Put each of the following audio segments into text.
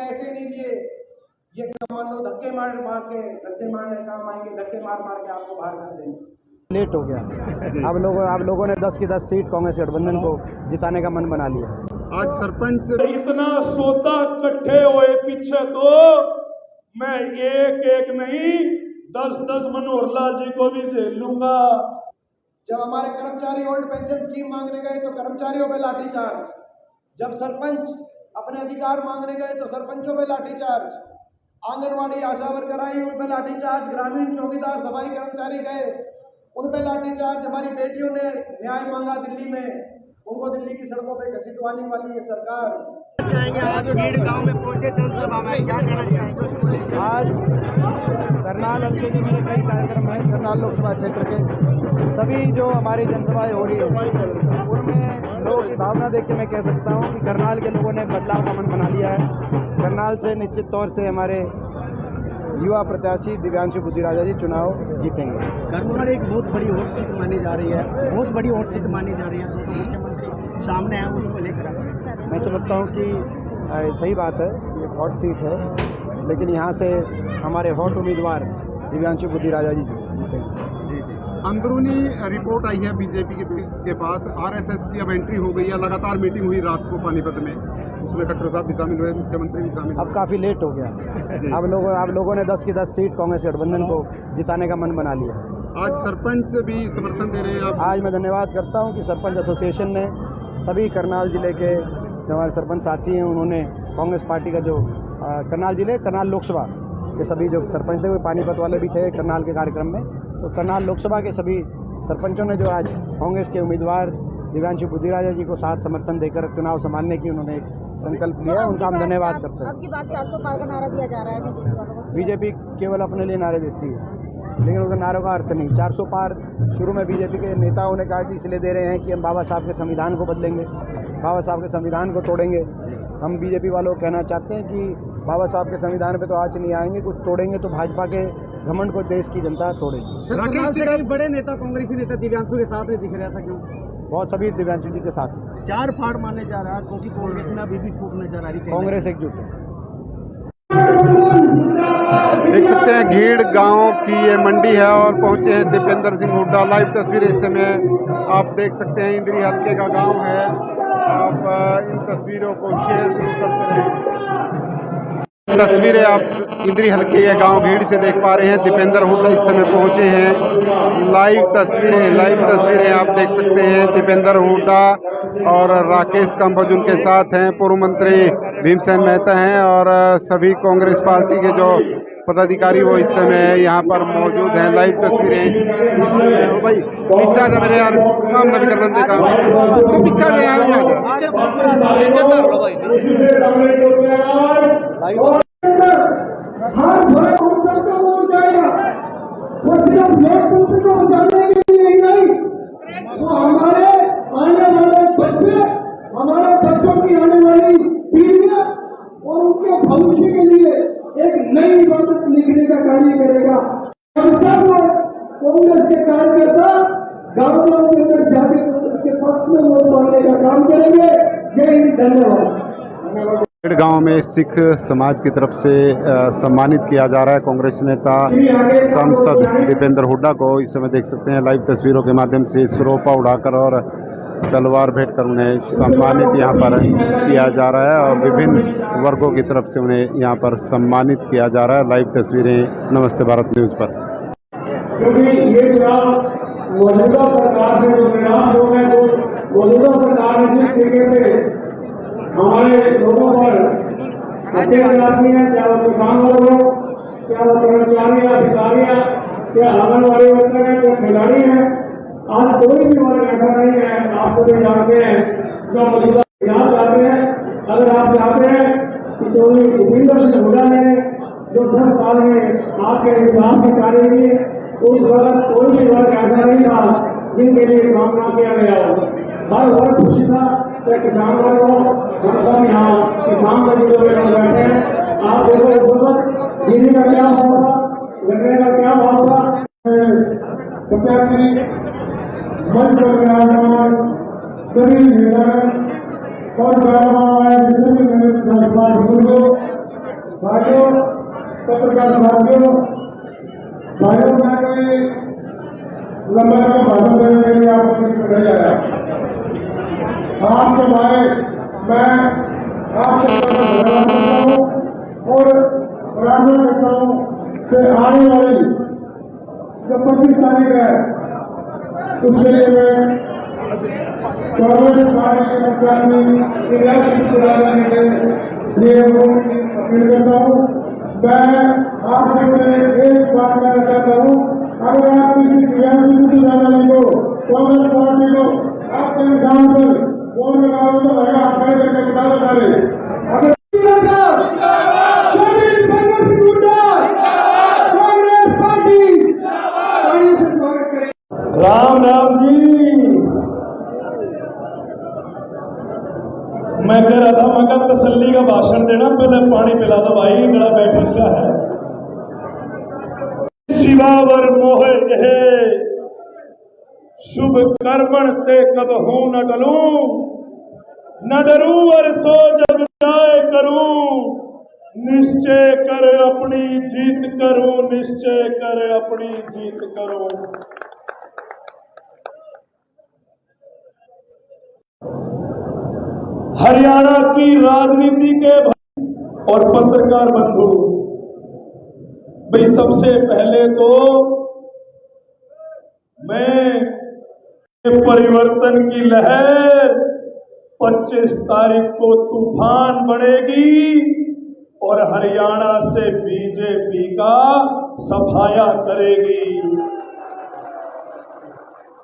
पैसे नहीं लिए, ये कमांडो धक्के मारने काम आएंगे, धक्के मार के आपको बाहर कर देंगे। लेट हो गया। अब लोगों ने 10 की 10 सीट कांग्रेस गठबंधन को जिताने का मन बना लिया। आज सरपंच इतना सौदा इकट्ठे हुए पीछे तो मैं एक नहीं 10 मनोहर लाल जी को भी झेल लूंगा। जब हमारे कर्मचारी ओल्ड पेंशन स्कीम मांगने गए तो कर्मचारियों पे लाठीचार्ज, जब सरपंच अपने अधिकार मांगने गए तो सरपंचों पे लाठीचार्ज, आंगनवाड़ी आशा वर्कर आई उन पे लाठीचार्ज, ग्रामीण चौकीदार सफाई कर्मचारी गए उन पे लाठीचार्ज। हमारी बेटियों ने न्याय मांगा दिल्ली में, उनको दिल्ली की सड़कों पे घसीटवाने वाली है सरकार। आज भीड़ गांव में पहुंचे जनसभा में क्या कहना चाहेंगे? आज करनाल हल्के के मेरे कई कार्यक्रम हैं। करनाल लोकसभा क्षेत्र के सभी जो हमारी जनसभाएं हो रही है उनमें लोगों की भावना देख के मैं कह सकता हूं कि करनाल के लोगों ने बदलाव का मन बना लिया है। करनाल से निश्चित तौर से हमारे युवा प्रत्याशी दिव्यांशु बुद्धिराजा जी चुनाव जीतेंगे। करनाल एक बहुत बड़ी वोट सीट मानी जा रही है, बहुत बड़ी वोट सीट मानी जा रही है, तो मुख्यमंत्री सामने है उसको लेकर। मैं समझता हूं कि सही बात है, ये हॉट सीट है, लेकिन यहाँ से हमारे हॉट उम्मीदवार दिव्यांशु बुद्धिराजा जी जीतेंगे। अंदरूनी रिपोर्ट आई है बीजेपी के पास, आरएसएस की अब एंट्री हो गई है। लगातार मीटिंग हुई रात को पानीपत में, उसमें खट्टर साहब भी शामिल हुए, मुख्यमंत्री भी शामिल। अब काफ़ी लेट हो गया। अब लोगों ने 10 की 10 सीट कांग्रेस गठबंधन को जिताने का मन बना लिया। आज सरपंच भी समर्थन दे रहे हैं। आज मैं धन्यवाद करता हूं कि सरपंच एसोसिएशन ने सभी करनाल जिले के जो हमारे सरपंच साथी हैं उन्होंने कांग्रेस पार्टी का जो करनाल लोकसभा के सभी जो सरपंच थे, वो पानीपत वाले भी थे करनाल के कार्यक्रम में, तो करनाल लोकसभा के सभी सरपंचों ने जो आज कांग्रेस के उम्मीदवार दिव्यांशु बुद्धिराजा जी को साथ समर्थन देकर चुनाव संभालने की उन्होंने एक संकल्प लिया है, उनका हम धन्यवाद करते हैं। अब की बात 400 पार का नारा दिया जा रहा है बीजेपी केवल अपने लिए नारे देती है, लेकिन उनका नारों का अर्थ नहीं। 400 पार शुरू में बीजेपी के नेताओं ने कहा कि इसलिए दे रहे हैं कि हम बाबा साहब के संविधान को बदलेंगे, बाबा साहब के संविधान को तोड़ेंगे। हम बीजेपी वालों को कहना चाहते हैं कि बाबा साहब के संविधान पे तो आज नहीं आएंगे, कुछ तोड़ेंगे तो भाजपा के घमंड को देश की जनता तोड़ेगी। बड़े नेता कांग्रेसी नेता दिव्यांशु के साथ में दिख रहे, ऐसा क्यों? बहुत सभी दिव्यांशु जी के साथ हैं। 4 फाड़ माने जा रहा है क्योंकि कांग्रेस में अभी भी फूट नजर आ रही है। कांग्रेस एकजुट है। देख सकते हैं घेड़ गांव की ये मंडी है और पहुंचे हैं दीपेंद्र सिंह हुड्डा। लाइव तस्वीर इस समय आप देख सकते हैं, इंद्री हल्के का गांव है। आप इन तस्वीरों को शेयर करते रहें। तस्वीरें आप इंद्री हल्के के गांव घेड़ से देख पा रहे हैं। दीपेंद्र हुड्डा इस समय पहुंचे हैं। लाइव तस्वीरें आप देख सकते हैं। दीपेंद्र हुड्डा और राकेश कंबोज उनके साथ हैं, पूर्व मंत्री भीमसेन मेहता हैं और सभी कांग्रेस पार्टी के जो पदाधिकारी वो इस समय यहाँ पर मौजूद हैं। लाइव तस्वीरें भाई पीछा जा मेरे यार काम नबी कर देखा तो पीछा जा यहाँ हमारे बच्चों की आने वाली पीढ़ियां और उनके भविष्य के लिए एक नई इबादत लिखने का कार्य करेगा। हम सब कांग्रेस के कार्यकर्ता गाँव के अंदर जाके उसके पक्ष में वोट मांगने का काम करेंगे। जय हिंद, धन्यवाद। गांव में सिख समाज की तरफ से सम्मानित किया जा रहा है कांग्रेस नेता सांसद दीपेंद्र हुड्डा को। इस समय देख सकते हैं लाइव तस्वीरों के माध्यम से सिरोपा उड़ाकर और तलवार भेंट कर उन्हें सम्मानित यहाँ पर किया जा रहा है और विभिन्न वर्गों की तरफ से उन्हें यहाँ पर सम्मानित किया जा रहा है। लाइव तस्वीरें नमस्ते भारत न्यूज पर। क्योंकि ये चुनाव मौजूदा सरकार से जो निराश हो गए, तो मौजूदा सरकार ने जिस तरीके से हमारे लोगों पर अत्याचार किए हैं, चाहे वो किसान वर्ग हो, चाहे वो कर्मचारी अधिकारियां, चाहे आंगनवाड़ी वर्कर है, चाहे खिलाड़ी है, आज कोई भी वर्ग ऐसा नहीं है, आप सभी जानते हैं, जो मौजूदा यहाँ चाहते हैं। अगर आप चाहते हैं कि जो दीपेंद्र सिंह हुड्डा ने जो 10 साल में आपके विकास के कार्य किए, उस वक्त कोई भी वर्ग ऐसा नहीं था जिनके लिए काम ना किया गया हो। हर वर्ग खुशी था, चाहे किसान वर्ग हो। हम सब यहाँ किसान से जुड़े हुए लोग बैठे हैं। आप देखो इस वक्त बिजली का क्या भाव था, गन्ने का क्या भाव था। प्रत्याशी मंच पर विराजमान सभी नेतागण और बुजुर्ग भाइयों, पत्रकार साथियों, भाइयों, मैं कोई लंबा भाषण देने के लिए आप नहीं आया। आप जब आए, मैं आपसे धन्यवाद करता हूँ और प्रार्थना करता हूँ कि आने वाली जो 25 तारीख है उसके लिए मैं कांग्रेस पार्टी के प्रत्याशी रियासत चुनाव के लिए अपील करता हूँ। मैं आपसे एक बात कहना चाहता हूँ, अगर आप किसी रियासत चुनाव को कांग्रेस पार्टी को आपके निशान पर वोट लगाओ तो भैया आप खड़े करके बता दो सारे। अगर राम राम जी। मैं कह रहा था, मगर तसल्ली का भाषण देना, पहले पानी पिला दो भाई, गला बैठ रखा है। शिवावर मोह है शुभ कर्मण ते कब हूं न डलूं, न डरूं और सो जब जाए करूं, निश्चय कर अपनी जीत करूं, निश्चय कर अपनी जीत करूं। हरियाणा की राजनीति के और पत्रकार बंधु, भाई सबसे पहले तो मैं परिवर्तन की लहर 25 तारीख को तूफान बढ़ेगी और हरियाणा से बीजेपी का सफाया करेगी।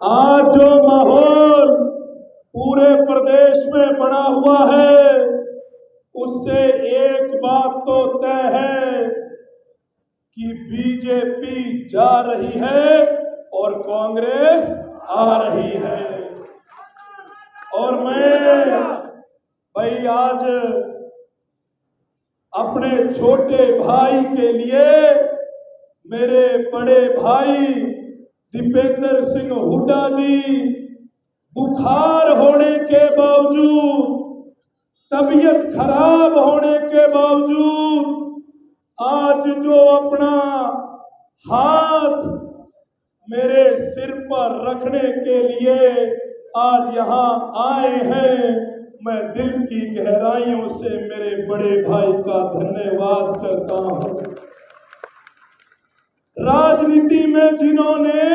आज जो माहौल पूरे प्रदेश में बना हुआ है, उससे एक बात तो तय है कि बीजेपी जा रही है और कांग्रेस आ रही है। और मैं भाई आज अपने छोटे भाई के लिए मेरे बड़े भाई दीपेंद्र सिंह हुड्डा जी बुखार होने के बावजूद, तबीयत खराब होने के बावजूद आज जो अपना हाथ मेरे सिर पर रखने के लिए आज यहाँ आए हैं, मैं दिल की गहराइयों से मेरे बड़े भाई का धन्यवाद करता हूँ। राजनीति में जिन्होंने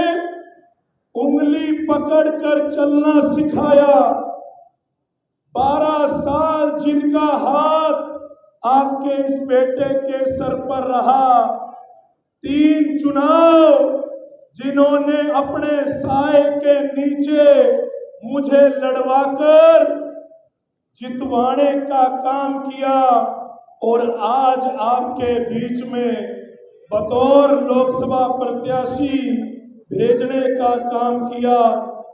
उंगली पकड़कर चलना सिखाया, 12 साल जिनका हाथ आपके इस बेटे के सर पर रहा, 3 चुनाव जिन्होंने अपने साए के नीचे मुझे लड़वाकर जितवाने का काम किया और आज आपके बीच में बतौर लोकसभा प्रत्याशी भेजने का काम किया।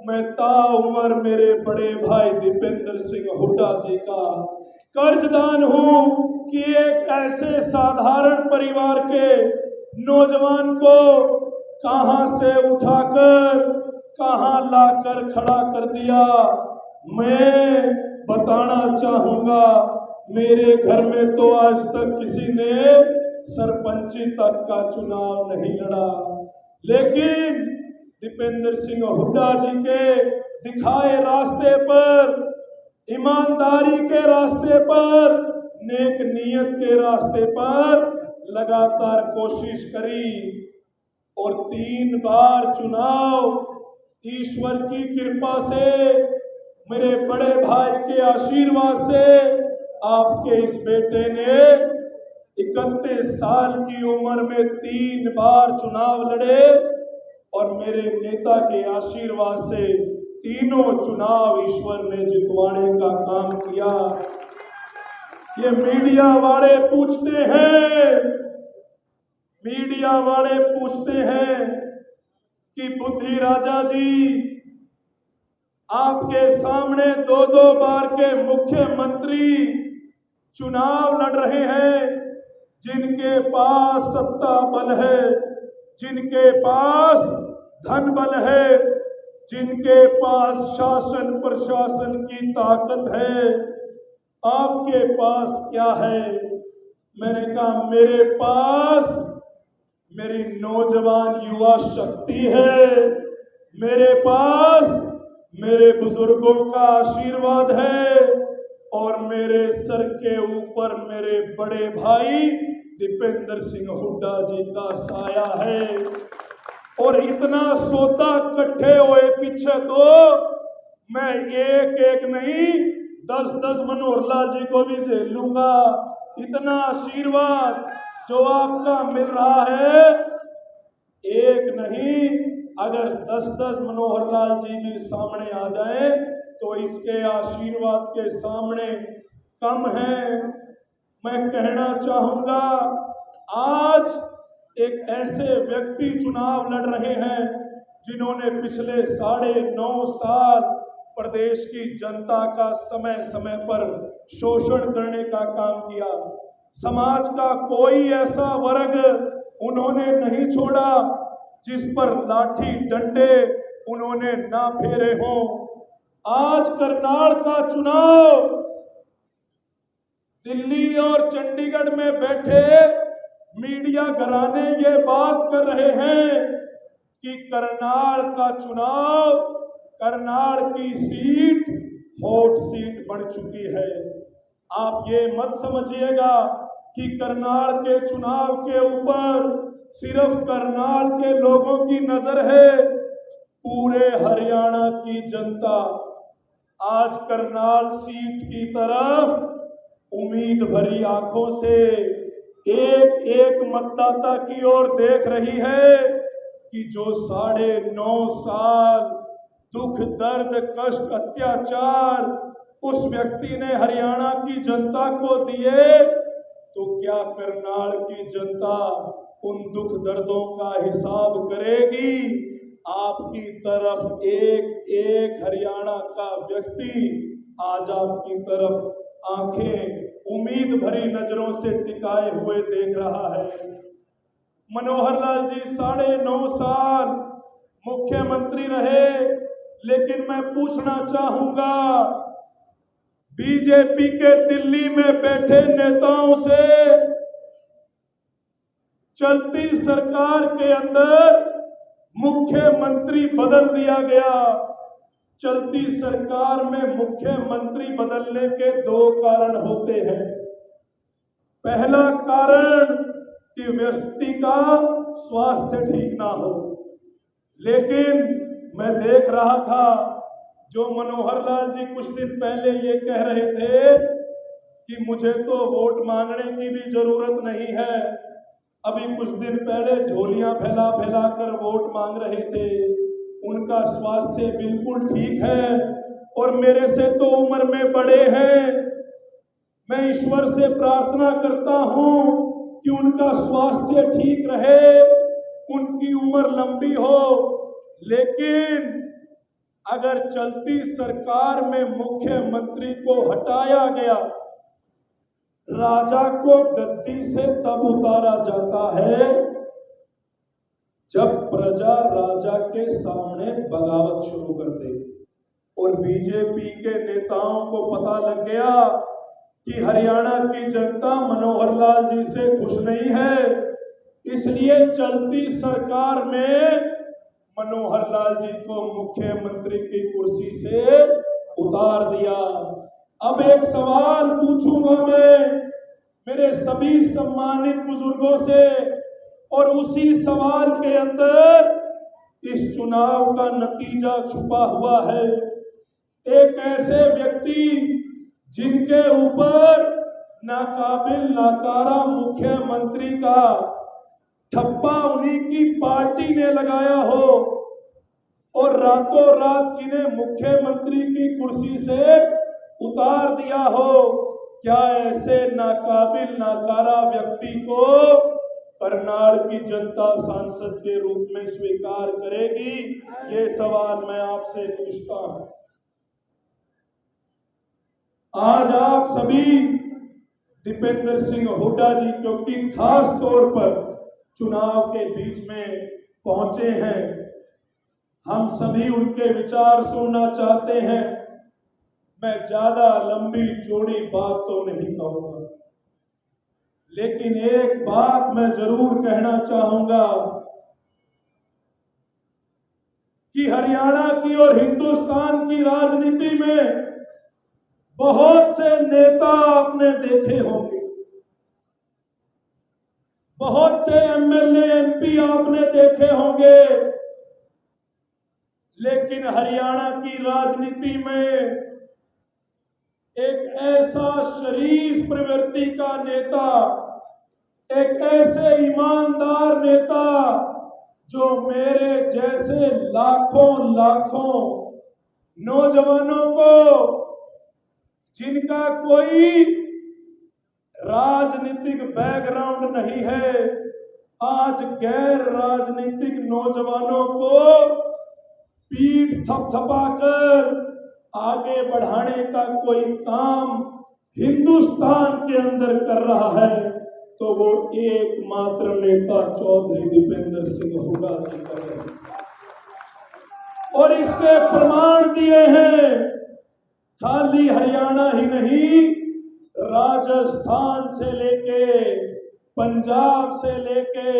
मैं ताउम्र मेरे बड़े भाई दीपेंद्र सिंह हुड्डा जी का कर्जदान हूं कि एक ऐसे साधारण परिवार के नौजवान को कहां से उठाकर कहां लाकर खड़ा कर दिया। मैं बताना चाहूंगा, मेरे घर में तो आज तक किसी ने सरपंची तक का चुनाव नहीं लड़ा, लेकिन दीपेंद्र सिंह हुड्डा जी के दिखाए रास्ते पर, ईमानदारी के रास्ते पर, नेक नीयत के रास्ते पर लगातार कोशिश करी और 3 बार चुनाव ईश्वर की कृपा से, मेरे बड़े भाई के आशीर्वाद से आपके इस बेटे ने 31 साल की उम्र में 3 बार चुनाव लड़े और मेरे नेता के आशीर्वाद से तीनों चुनाव ईश्वर ने जितवाने का काम किया। ये मीडिया वाले पूछते हैं कि बुद्धि राजा जी, आपके सामने 2-2 बार के मुख्यमंत्री चुनाव लड़ रहे हैं, जिनके पास सत्ता बल है, जिनके पास धन बल है, जिनके पास शासन प्रशासन की ताकत है, आपके पास क्या है? मैंने कहा मेरे पास मेरी नौजवान युवा शक्ति है, मेरे पास मेरे बुजुर्गों का आशीर्वाद है और मेरे सर के ऊपर मेरे बड़े भाई दीपेंद्र सिंह हुड्डा जी का साया है। और इतना सौदा इकट्ठे हुए पीछे तो मैं एक एक नहीं 10-10 मनोहर लाल जी को भी झेल लूंगा। इतना आशीर्वाद जो आपका मिल रहा है, एक नहीं अगर 10-10 मनोहर लाल जी भी सामने आ जाए तो इसके आशीर्वाद के सामने कम है। मैं कहना चाहूंगा, आज एक ऐसे व्यक्ति चुनाव लड़ रहे हैं जिन्होंने पिछले 9.5 साल प्रदेश की जनता का समय समय पर शोषण करने का काम किया। समाज का कोई ऐसा वर्ग उन्होंने नहीं छोड़ा जिस पर लाठी डंडे उन्होंने ना फेरे हों। आज करनाल का चुनाव दिल्ली और चंडीगढ़ में बैठे मीडिया घराने ये बात कर रहे हैं कि करनाल का चुनाव, करनाल की सीट हॉट सीट बन चुकी है। आप ये मत समझिएगा कि करनाल के चुनाव के ऊपर सिर्फ करनाल के लोगों की नजर है। पूरे हरियाणा की जनता आज करनाल सीट की तरफ उम्मीद भरी आंखों से एक एक मतदाता की ओर देख रही है कि जो 9.5 साल दुख, दर्द, कष्ट, अत्याचार उस व्यक्ति ने हरियाणा की जनता को दिए, तो क्या करनाल की जनता उन दुख दर्दों का हिसाब करेगी? आपकी तरफ एक एक हरियाणा का व्यक्ति आज आपकी तरफ आंखें उम्मीद भरी नजरों से टिकाए हुए देख रहा है। मनोहर लाल जी 9.5 साल मुख्यमंत्री रहे, लेकिन मैं पूछना चाहूंगा बीजेपी के दिल्ली में बैठे नेताओं से, चलती सरकार के अंदर मुख्यमंत्री बदल दिया गया। चलती सरकार में मुख्यमंत्री बदलने के 2 कारण होते हैं। पहला कारण कि व्यक्ति का स्वास्थ्य ठीक ना हो, लेकिन मैं देख रहा था जो मनोहर लाल जी कुछ दिन पहले ये कह रहे थे कि मुझे तो वोट मांगने की भी जरूरत नहीं है, अभी कुछ दिन पहले झोलियां फैला फैला कर वोट मांग रहे थे। उनका स्वास्थ्य बिल्कुल ठीक है और मेरे से तो उम्र में बड़े हैं। मैं ईश्वर से प्रार्थना करता हूं कि उनका स्वास्थ्य ठीक रहे, उनकी उम्र लंबी हो। लेकिन अगर चलती सरकार में मुख्यमंत्री को हटाया गया, राजा को गद्दी से तब उतारा जाता है जब प्रजा राजा के सामने बगावत शुरू कर दे। और बीजेपी के नेताओं को पता लग गया कि हरियाणा की जनता मनोहर लाल जी से खुश नहीं है, इसलिए चलती सरकार में मनोहर लाल जी को मुख्यमंत्री की कुर्सी से उतार दिया। अब एक सवाल पूछूंगा मैं मेरे सभी सम्मानित बुजुर्गों से, और उसी सवाल के अंदर इस चुनाव का नतीजा छुपा हुआ है। एक ऐसे व्यक्ति जिनके ऊपर नाकाबिल नाकारा मुख्यमंत्री का ठप्पा उन्हीं की पार्टी ने लगाया हो और रातों रात जिन्हें मुख्यमंत्री की कुर्सी से उतार दिया हो, क्या ऐसे नाकाबिल नाकारा व्यक्ति को करनाल की जनता सांसद के रूप में स्वीकार करेगी? ये सवाल मैं आपसे पूछता हूं। आज आप सभी दीपेंद्र सिंह हुड्डा जी, क्योंकि खास तौर पर चुनाव के बीच में पहुंचे हैं, हम सभी उनके विचार सुनना चाहते हैं। मैं ज्यादा लंबी चौड़ी बात तो नहीं कहूंगा, लेकिन एक बात मैं जरूर कहना चाहूंगा कि हरियाणा की और हिंदुस्तान की राजनीति में बहुत से नेता आपने देखे होंगे, बहुत से एमएलए एमपी आपने देखे होंगे, लेकिन हरियाणा की राजनीति में एक ऐसा शरीफ प्रवृत्ति का नेता, एक ऐसे ईमानदार नेता जो मेरे जैसे लाखों लाखों नौजवानों को, जिनका कोई राजनीतिक बैकग्राउंड नहीं है, आज गैर राजनीतिक नौजवानों को पीठ थपथपाकर आगे बढ़ाने का कोई काम हिंदुस्तान के अंदर कर रहा है, तो वो एकमात्र नेता चौधरी दीपेंद्र सिंह हुड्डा जी का है। और इसके प्रमाण दिए हैं, खाली हरियाणा ही नहीं, राजस्थान से लेके, पंजाब से लेके,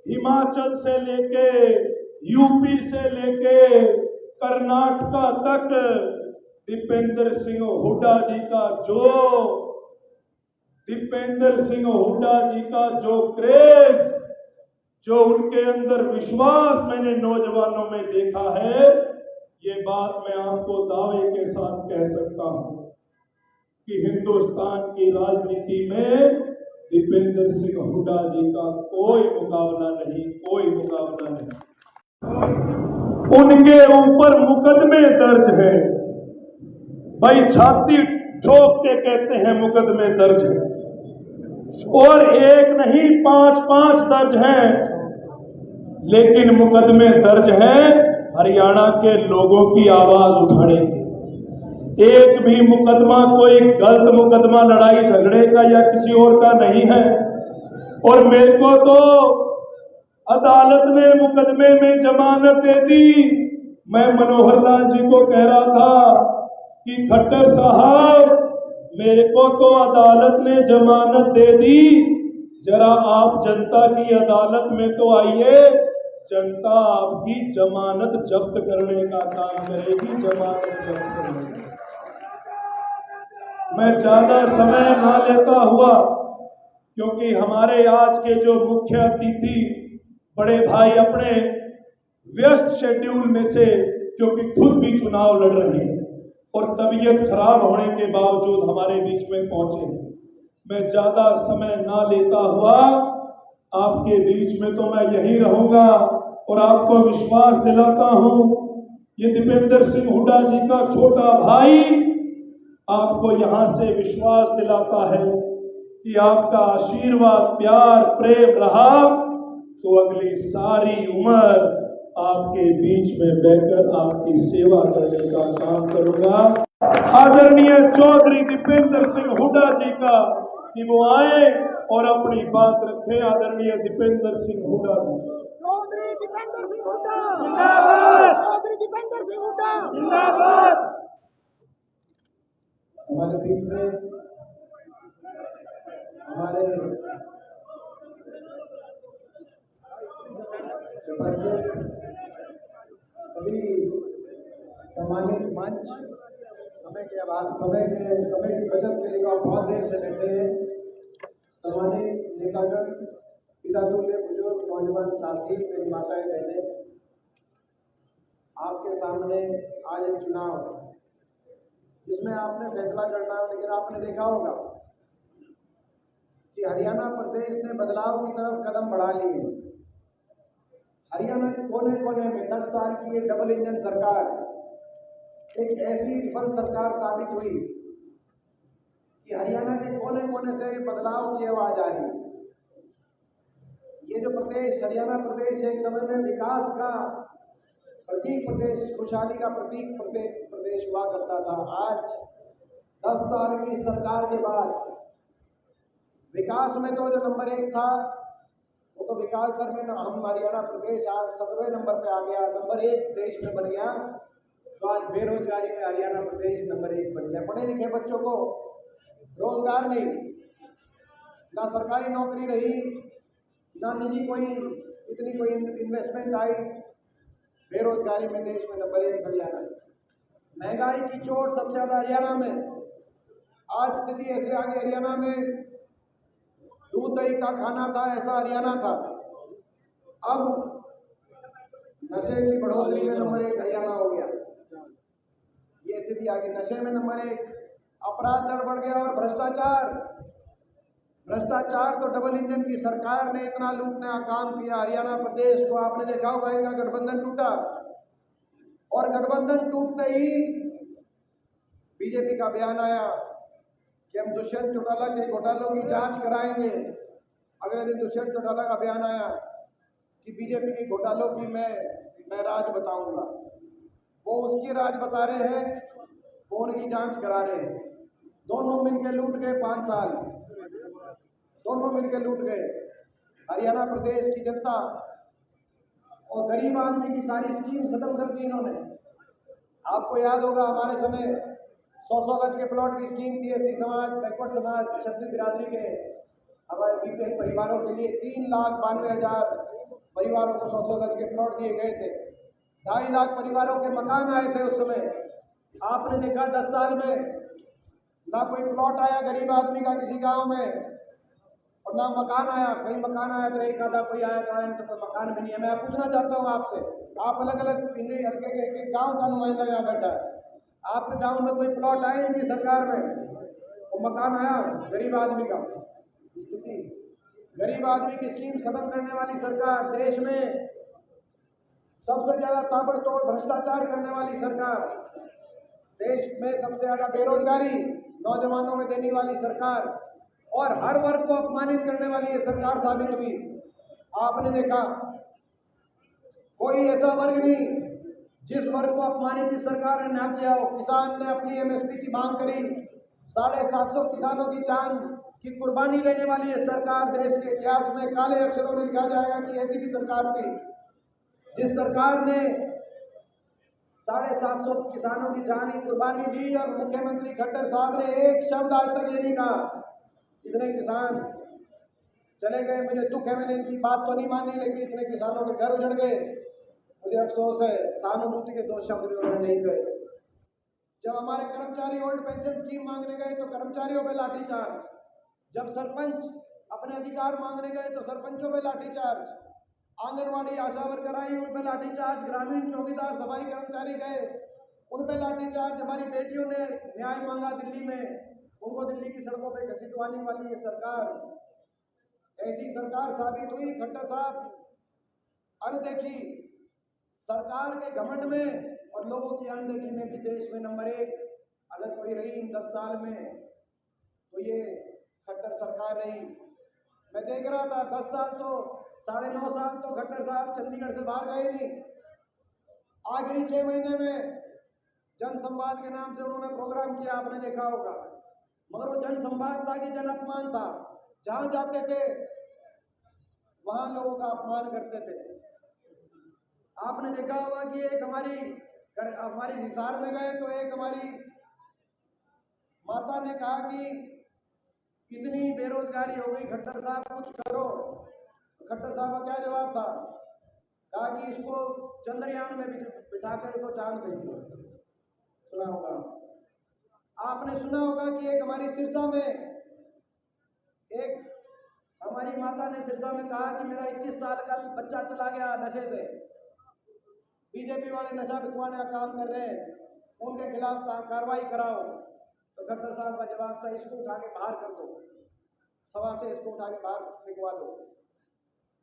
हिमाचल से लेके, यूपी से लेके, कर्नाटका तक दीपेंद्र सिंह हुड्डा जी का जो क्रेज, जो उनके अंदर विश्वास मैंने नौजवानों में देखा है, ये बात मैं आपको दावे के साथ कह सकता हूं कि हिंदुस्तान की राजनीति में दीपेंद्र सिंह हुड्डा जी का कोई मुकाबला नहीं। उनके ऊपर मुकदमे दर्ज है, भाई छाती ठोक के कहते हैं मुकदमे दर्ज है, और एक नहीं 5-5 दर्ज हैं, लेकिन मुकदमे दर्ज हैं हरियाणा के लोगों की आवाज उठाने के। एक भी मुकदमा कोई गलत मुकदमा लड़ाई झगड़े का या किसी और का नहीं है। और मेरे को तो अदालत ने मुकदमे में जमानत दे दी। मैं मनोहर लाल जी को कह रहा था कि खट्टर साहब, मेरे को तो अदालत ने जमानत दे दी, जरा आप जनता की अदालत में तो आइए, जनता आपकी जमानत जब्त करने का काम करेगी, जमानत जब्त करने का। मैं ज्यादा समय ना लेता हुआ, क्योंकि हमारे आज के जो मुख्य अतिथि बड़े भाई अपने व्यस्त शेड्यूल में से, क्योंकि खुद भी चुनाव लड़ रहे हैं और तबीयत खराब होने के बावजूद हमारे बीच में पहुंचे हैं, मैं ज्यादा समय ना लेता हुआ आपके बीच में तो मैं यही रहूंगा और आपको विश्वास दिलाता हूं, ये दीपेंद्र सिंह हुड्डा जी का छोटा भाई आपको यहां से विश्वास दिलाता है कि आपका आशीर्वाद, प्यार, प्रेम रहा तो अगली सारी उम्र आपके बीच में बैठकर आपकी सेवा करने का काम करूंगा। आदरणीय चौधरी दीपेंद्र सिंह हुड्डा जी का कि वो आए और अपनी बात रखें। आदरणीय दीपेंद्र सिंह हुड्डा जी। चौधरी दीपेंद्र सिंह हुड्डा जिंदाबाद। चौधरी दीपेंद्र सिंह हुड्डा जिंदाबाद। हमारे बीच में हमारे सभी सम्मानित मंच, समय की बचत के लिए आप बहुत देर से लेते हैं। सम्मानित नेतागण, पितातुल्य बुजुर्ग, नौजवान साथी, मेरी माताएं बहनें, आपके सामने आज एक चुनाव जिसमें आपने फैसला करना है, लेकिन आपने देखा होगा कि हरियाणा प्रदेश ने बदलाव की तरफ कदम बढ़ा लिए। हरियाणा के कोने कोने में 10 साल की ये डबल इंजन सरकार एक ऐसी विफल सरकार साबित हुई कि हरियाणा के कोने कोने से बदलाव की आवाज आ रही। ये जो प्रदेश, हरियाणा प्रदेश, एक समय में विकास का प्रतीक प्रदेश, खुशहाली का प्रतीक प्रदेश हुआ करता था। आज 10 साल की सरकार के बाद विकास में तो जो नंबर 1 था, वो तो विकास दर में हम हरियाणा प्रदेश आज 17वें नंबर पे आ गया, नंबर 1 देश में बन गया। तो आज बेरोजगारी में हरियाणा प्रदेश नंबर 1 बन गया। पढ़े लिखे बच्चों को रोजगार नहीं, ना सरकारी नौकरी रही, ना निजी कोई इतनी कोई इन्वेस्टमेंट आई। बेरोजगारी में देश में नंबर 1 हरियाणा। महंगाई की चोट सबसे ज्यादा हरियाणा में। आज स्थिति ऐसे आ गई, हरियाणा में दूध दही का खाना था ऐसा हरियाणा था, अब नशे की बढ़ोतरी में नंबर 1 हरियाणा हो गया। ये स्थिति आ गई, नशे में नंबर 1, अपराध दर बढ़ गया और भ्रष्टाचार तो डबल इंजन की सरकार ने इतना लूटने का काम किया हरियाणा प्रदेश को। आपने देखा होगा इनका गठबंधन टूटा, और गठबंधन टूटते ही बीजेपी का बयान आया कि हम दुष्यंत चौटाला के घोटालों की जांच कराएंगे। अगले दिन दुष्यंत चौटाला का बयान आया कि बीजेपी के घोटालों की मैं राज बताऊंगा। वो उसकी राज बता रहे हैं, वो उनकी जांच करा रहे हैं। दोनों मिलकर लूट गए 5 साल, दोनों मिलकर लूट गए हरियाणा प्रदेश की जनता, और गरीब आदमी की सारी स्कीम्स खत्म कर दी इन्होंने। आपको याद होगा हमारे समय 100 गज के प्लॉट की स्कीम थी, एससी समाज, बैकवर्ड समाज, क्षत्रिय बिरादरी के हमारे बीपीएल परिवारों के लिए 3,92,000 परिवारों को 100 गज के प्लॉट दिए गए थे। 2.5 लाख परिवारों के मकान आए थे उस समय। आपने देखा 10 साल में ना कोई प्लॉट आया गरीब आदमी का किसी गांव में, और ना मकान आया। कहीं मकान आया तो एक आधा कोई आया तो आया, तो कोई मकान भी नहीं है। मैं पूछना चाहता हूँ आपसे, आप अलग अलग इंद्री हल्के के एक गाँव का नुमाइंदा यहाँ बैठा है, आपके गांव में कोई प्लॉट आए इनकी सरकार में, वो मकान आया गरीब आदमी का? स्थिति, गरीब आदमी की स्कीम्स खत्म करने वाली सरकार, देश में सबसे ज्यादा ताबड़तोड़ भ्रष्टाचार करने वाली सरकार, देश में सबसे ज्यादा बेरोजगारी नौजवानों में देने वाली सरकार, और हर वर्ग को अपमानित करने वाली ये सरकार साबित हुई। आपने देखा कोई ऐसा वर्ग नहीं जिस वर्ग को अपमानित इस सरकार ने ना किया हो। किसान ने अपनी एमएसपी की मांग करी, 750 किसानों की जान की कुर्बानी लेने वाली ये सरकार देश के इतिहास में काले अक्षरों में लिखा जाएगा कि ऐसी भी सरकार थी जिस सरकार ने 750 किसानों की जान की कुर्बानी दी। और मुख्यमंत्री खट्टर साहब ने एक शब्द आज तक ये नहीं कहा इतने किसान चले गए, मुझे दुख है, मैंने इनकी बात तो नहीं मानी, लेकिन इतने किसानों के घर उजड़ गए, मुझे अफसोस है। सहानुभूति के 2 शब्द भी उन्होंने नहीं कहे। जब हमारे कर्मचारी ओल्ड पेंशन स्कीम मांगने गए तो कर्मचारियों पे लाठीचार्ज, जब सरपंच अपने अधिकार मांगने गए तो सरपंचों पे लाठीचार्ज, आंगनवाड़ी आशा वर्कर आई उन पे लाठीचार्ज, ग्रामीण चौकीदार सफाई कर्मचारी गए उन पे लाठीचार्ज। हमारी बेटियों ने न्याय मांगा दिल्ली में, उनको दिल्ली की सड़कों पे घसीटवाने वाली ये सरकार, ऐसी सरकार साबित हुई। खट्टर साहब अनदेखी, सरकार के घमंड में और लोगों की अनदेखी में भी देश में नंबर 1 अगर कोई रही इन 10 साल में तो ये खट्टर सरकार रही। मैं देख रहा था 10 साल तो 9.5 साल तो खट्टर साहब चंडीगढ़ से बाहर गए नहीं। आखिरी 6 महीने में जन संवाद के नाम से उन्होंने प्रोग्राम किया, आपने देखा होगा, मगर वो जन संवाद था कि जन अपमान था। जहां जाते थे वहां लोगों का अपमान करते थे। आपने देखा होगा कि एक हमारी हिसार में गए तो एक हमारी माता ने कहा कि इतनी बेरोजगारी हो गई, खट्टर साहब कुछ करो। खट्टर साहब का क्या जवाब था? कहा कि इसको चंद्रयान में बिठाकर इसको चांद भेज दो। सुना होगा आपने, सुना होगा कि एक हमारी सिरसा में एक हमारी माता ने सिरसा में कहा कि मेरा 21 साल का बच्चा चला गया नशे से। बीजेपी वाले नशा बिकवाने का काम कर रहे हैं, उनके खिलाफ कार्रवाई कराओ। तो खट्टर साहब का जवाब था इसको उठा के बाहर कर दो, सभा से इसको उठा के बाहर फेंकवा दो।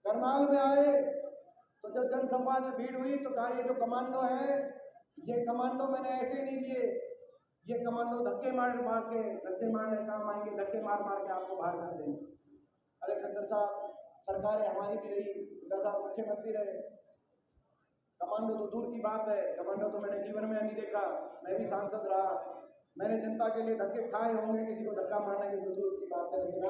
करनाल में आए तो जब जन संवाद में भीड़ हुई तो कहा ये जो कमांडो है, ये कमांडो मैंने ऐसे नहीं लिए, ये कमांडो धक्के मारने काम आएंगे, धक्के मार के आपको बाहर कर देंगे। अरे खट्टर साहब, सरकारें हमारी भी रही, खट्टर साहब मुख्यमंत्री रहे, कमांडो तो दूर की बात है, कमांडो तो मैंने जीवन में नहीं देखा। मैं भी सांसद रहा, मैंने जनता के लिए धक्के खाए होंगे, किसी को धक्का मारने की तो दूर की बात है। लेकिन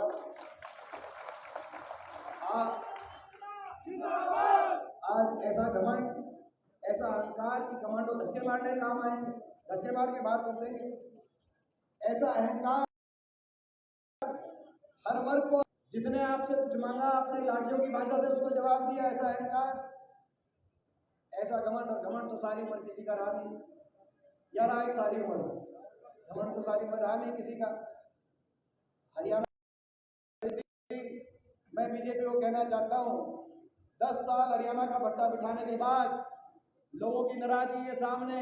आज ऐसा घमंड, ऐसा अहंकार कि कमांडो धक्के मारने काम आएंगे, धक्के मार के बाहर कर देंगे। ऐसा अहंकार हर वर्ग को जिसने आपसे कुछ मांगा अपनी लाठियों की भाषा से उसको जवाब दिया, ऐसा अहंकार, ऐसा घमंड। और घमंड तो सारी उम्र किसी का रहा नहीं, या रहा एक सारी उम्र, घमंड तो सारी उम्र रहा नहीं किसी का। हरियाणा मैं बीजेपी को कहना चाहता हूं, 10 साल हरियाणा का भट्टा बिठाने के बाद लोगों की नाराजगी के सामने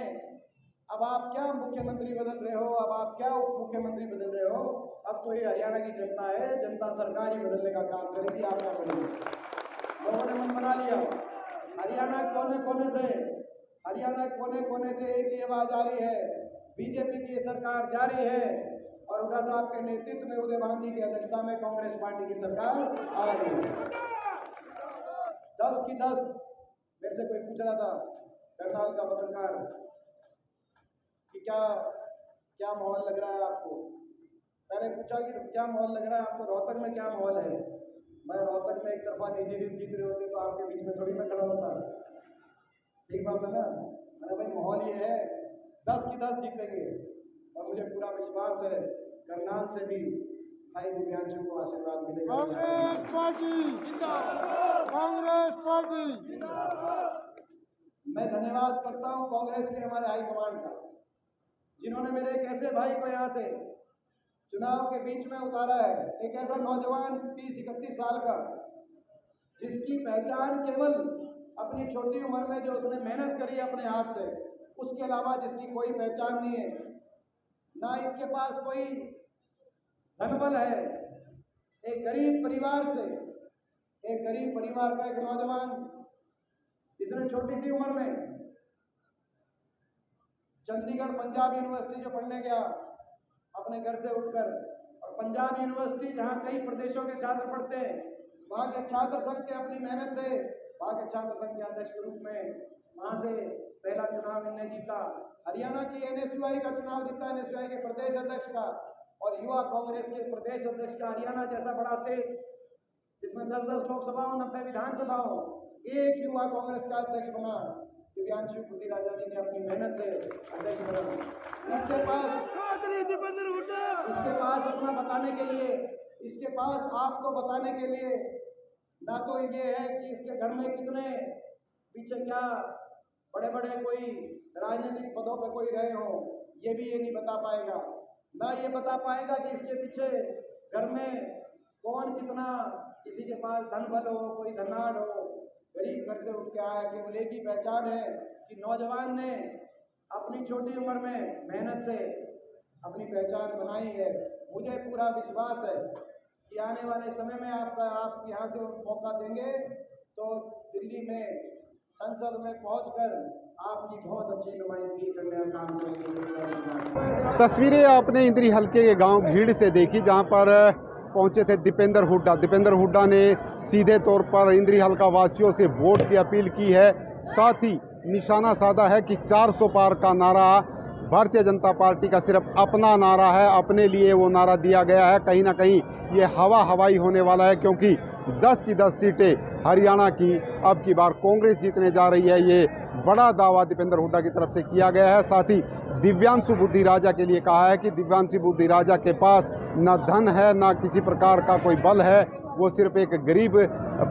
अब आप क्या मुख्यमंत्री बदल रहे हो, अब आप क्या उप मुख्यमंत्री बदल रहे हो, अब तो ये हरियाणा की जनता है, जनता सरकार ही बदलने का काम करेगी, आप क्या करेंगे। लोगों ने मन बना लिया। हरियाणा कोने कोने से एक ही आवाज आ रही है, बीजेपी की ये सरकार जारी है और हुड्डा साहब के नेतृत्व में, उदय भान जी की अध्यक्षता में कांग्रेस पार्टी की सरकार आ रही है। 10 की 10 मेरे से कोई पूछ रहा था, करनाल का पत्रकार, कि क्या माहौल लग रहा है आपको। मैंने पूछा कि क्या माहौल लग रहा है आपको, रोहतक में क्या माहौल है। मैं रोहतक में एक तरफा निजी जीत रहे होते तो आपके बीच में थोड़ी मैं खड़ा होता, ठीक बात है ना। मैंने भाई माहौल ये है, 10 की 10 जीतेंगे और मुझे पूरा विश्वास है करनाल से भी भाई दिव्यांशु को आशीर्वाद मिलेगा। कांग्रेस पार्टी मैं धन्यवाद करता हूं कांग्रेस के हमारे हाईकमांड का, जिन्होंने मेरे एक ऐसे भाई को यहाँ से चुनाव के बीच में उतारा है। एक ऐसा नौजवान 30-31 साल का, जिसकी पहचान केवल अपनी छोटी उम्र में जो उसने मेहनत करी अपने हाथ से, उसके अलावा जिसकी कोई पहचान नहीं है, ना इसके पास कोई धनबल है। एक गरीब परिवार से, एक गरीब परिवार का एक नौजवान, जिसने छोटी सी उम्र में चंडीगढ़ पंजाब यूनिवर्सिटी जो पढ़ने गया अपने घर से उठकर, और पंजाब यूनिवर्सिटी जहां कई प्रदेशों के छात्र पढ़ते हैं, वहां के छात्र संघ के अपनी मेहनत से, वहां के छात्र संघ के अध्यक्ष के रूप में वहां से पहला चुनाव इन्हें जीता। हरियाणा की NSUI का चुनाव जीता, NSUI के प्रदेश अध्यक्ष का, और युवा कांग्रेस के प्रदेश अध्यक्ष का। हरियाणा जैसा बड़ा स्टेट जिसमें 10-10 लोकसभाओं, 90 विधानसभाओं, एक युवा कांग्रेस का अध्यक्ष बना दिव्यांशु बुद्धि राजा जी ने अपनी मेहनत से अध्यक्ष बना। इसके पास अपना बताने के लिए, इसके पास आपको बताने के लिए ना तो ये है कि इसके घर में कितने पीछे क्या बड़े बड़े कोई राजनीतिक पदों पे कोई रहे हो, ये भी ये नहीं बता पाएगा। ना ये बता पाएगा कि इसके पीछे घर में कौन कितना, किसी के पास धन बल हो, कोई धनाढ़ हो, गरीब घर से उठ के आया। केवल एक ही पहचान है कि नौजवान ने अपनी छोटी उम्र में मेहनत से अपनी पहचान बनाई है। मुझे पूरा विश्वास है कि आने वाले समय में आप यहाँ से मौका देंगे तो दिल्ली में संसद में पहुंचकर आपकी बहुत अच्छी नुमाइंदगी करने का काम करेंगे। तस्वीरें आपने इंद्री हल्के के गांव घीड़ से देखी, जहां पर पहुंचे थे दीपेंद्र हुड्डा। दीपेंद्र हुड्डा ने सीधे तौर पर इंद्री हल्का वासियों से वोट की अपील की है। साथ ही निशाना साधा है कि 400 पार का नारा भारतीय जनता पार्टी का सिर्फ अपना नारा है, अपने लिए वो नारा दिया गया है। कहीं ना कहीं ये हवाई होने वाला है, क्योंकि 10 की 10 सीटें हरियाणा की अब की बार कांग्रेस जीतने जा रही है। ये बड़ा दावा दीपेंद्र हुड्डा की तरफ से किया गया है। साथ ही दिव्यांशु बुद्धि राजा के लिए कहा है कि दिव्यांशु बुद्धि राजा के पास न धन है, न किसी प्रकार का कोई बल है, वो सिर्फ एक गरीब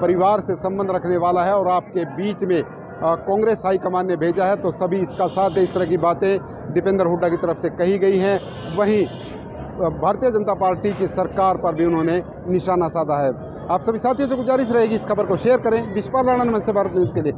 परिवार से संबंध रखने वाला है और आपके बीच में कांग्रेस हाईकमान ने भेजा है, तो सभी इसका साथ दे। इस तरह की बातें दीपेंद्र हुड्डा की तरफ से कही गई हैं। वहीं भारतीय जनता पार्टी की सरकार पर भी उन्होंने निशाना साधा है। आप सभी साथियों से गुजारिश रहेगी इस खबर को शेयर करें। विश्वपाल राणा, नमस्ते भारत न्यूज़ के लिए।